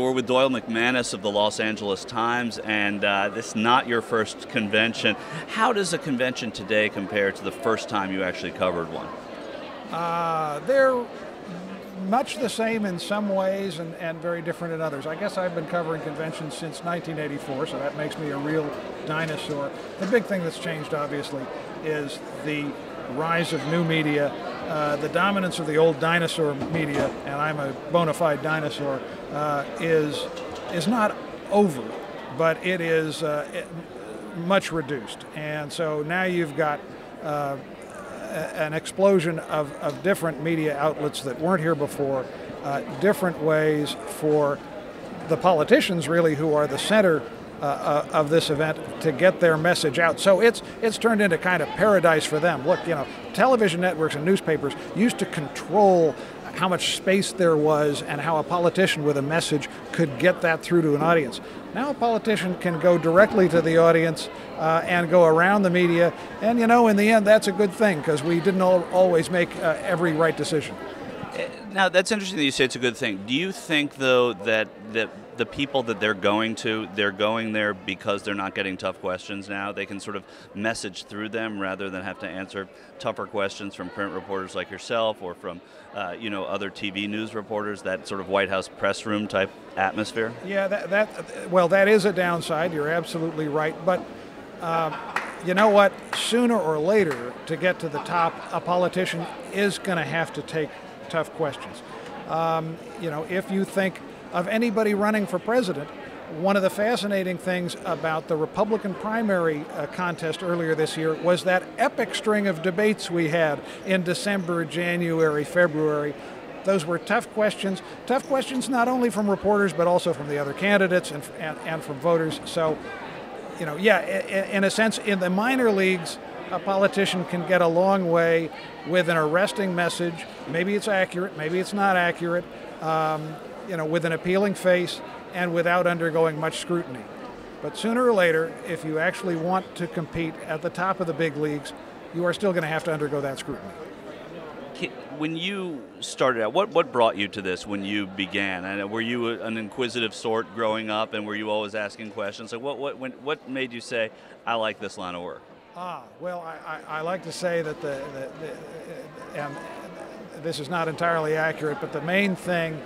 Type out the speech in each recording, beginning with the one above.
We're with Doyle McManus of the Los Angeles Times, and this is not your first convention. How does a convention today compare to the first time you actually covered one? They're much the same in some ways and very different in others. I guess I've been covering conventions since 1984, so that makes me a real dinosaur. The big thing that's changed, obviously, is the rise of new media, the dominance of the old dinosaur media, and I'm a bona fide dinosaur, is not over, but it is much reduced. And so now you've got an explosion of different media outlets that weren't here before, different ways for the politicians, really, who are the center of this event, to get their message out. So it's turned into kind of paradise for them. Look, television networks and newspapers used to control how much space there was and how a politician with a message could get that through to an audience. Now a politician can go directly to the audience and go around the media, and in the end that's a good thing, because we didn't always make every right decision. Now, that's interesting that you say it's a good thing. Do you think, though, that the people that they're going there because they're not getting tough questions now? They can sort of message through them rather than have to answer tougher questions from print reporters like yourself or from other TV news reporters, that sort of White House press room type atmosphere? Yeah, that is a downside. You're absolutely right. But you know what? Sooner or later, to get to the top, a politician is going to have to take tough questions. If you think of anybody running for president, one of the fascinating things about the Republican primary contest earlier this year was that epic string of debates we had in December, January, February. Those were tough questions not only from reporters but also from the other candidates and from voters. So, in a sense, in the minor leagues, a politician can get a long way with an arresting message. Maybe it's accurate, maybe it's not accurate, with an appealing face and without undergoing much scrutiny. But sooner or later, if you actually want to compete at the top of the big leagues, you are still going to have to undergo that scrutiny. When you started out, what brought you to this when you began? And were you an inquisitive sort growing up, and were you always asking questions? Like what made you say, I like this line of work? Well, I like to say that and this is not entirely accurate, but the main thing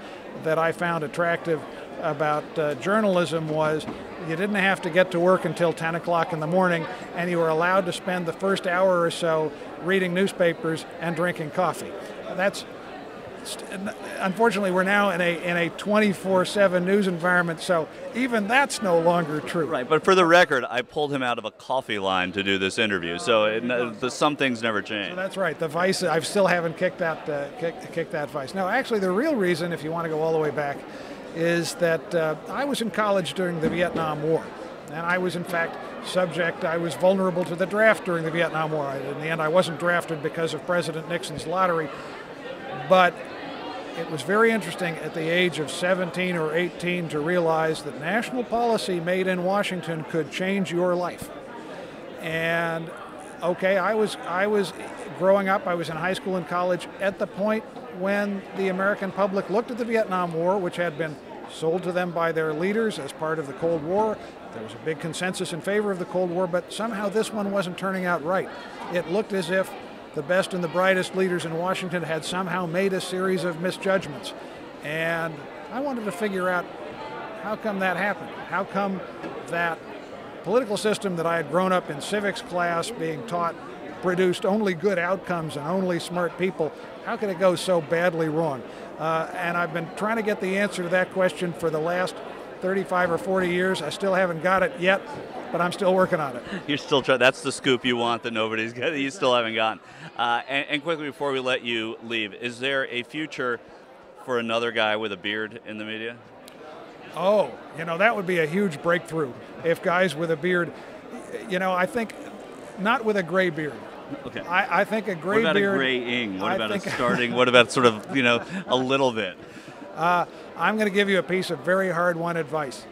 that I found attractive about journalism was you didn't have to get to work until 10 o'clock in the morning, and you were allowed to spend the first hour or so reading newspapers and drinking coffee. Unfortunately, we're now in a 24/7 news environment, so even that's no longer true. Right, but for the record, I pulled him out of a coffee line to do this interview, so some things never change. So that's right. The vice, I still haven't kicked that vice. No, actually, the real reason, if you want to go all the way back, is that I was in college during the Vietnam War, and I was, in fact, I was vulnerable to the draft during the Vietnam War. In the end, I wasn't drafted because of President Nixon's lottery, but it was very interesting at the age of 17 or 18 to realize that national policy made in Washington could change your life. And okay, I was growing up, I was in high school and college at the point when the American public looked at the Vietnam War, which had been sold to them by their leaders as part of the Cold War. There was a big consensus in favor of the Cold War, but somehow this one wasn't turning out right. It looked as if the best and the brightest leaders in Washington had somehow made a series of misjudgments. And I wanted to figure out how come that happened. How come that political system that I had grown up in civics class being taught produced only good outcomes and only smart people, how could it go so badly wrong? And I've been trying to get the answer to that question for the last 35 or 40 years. I still haven't got it yet, but I'm still working on it. You're still trying. That's the scoop you want that nobody's got, that you still haven't gotten. And quickly before we let you leave, is there a future for another guy with a beard in the media? Oh, that would be a huge breakthrough if guys with a beard, I think not with a gray beard. Okay. I think a gray beard. What about a graying? What about a starting? What about sort of, a little bit? I'm going to give you a piece of very hard-won advice.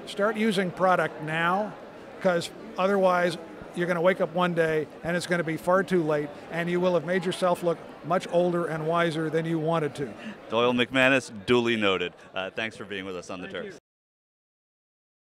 Start using product now, because otherwise you're going to wake up one day and it's going to be far too late, and you will have made yourself look much older and wiser than you wanted to. Doyle McManus, duly noted. Thanks for being with us on The Turks.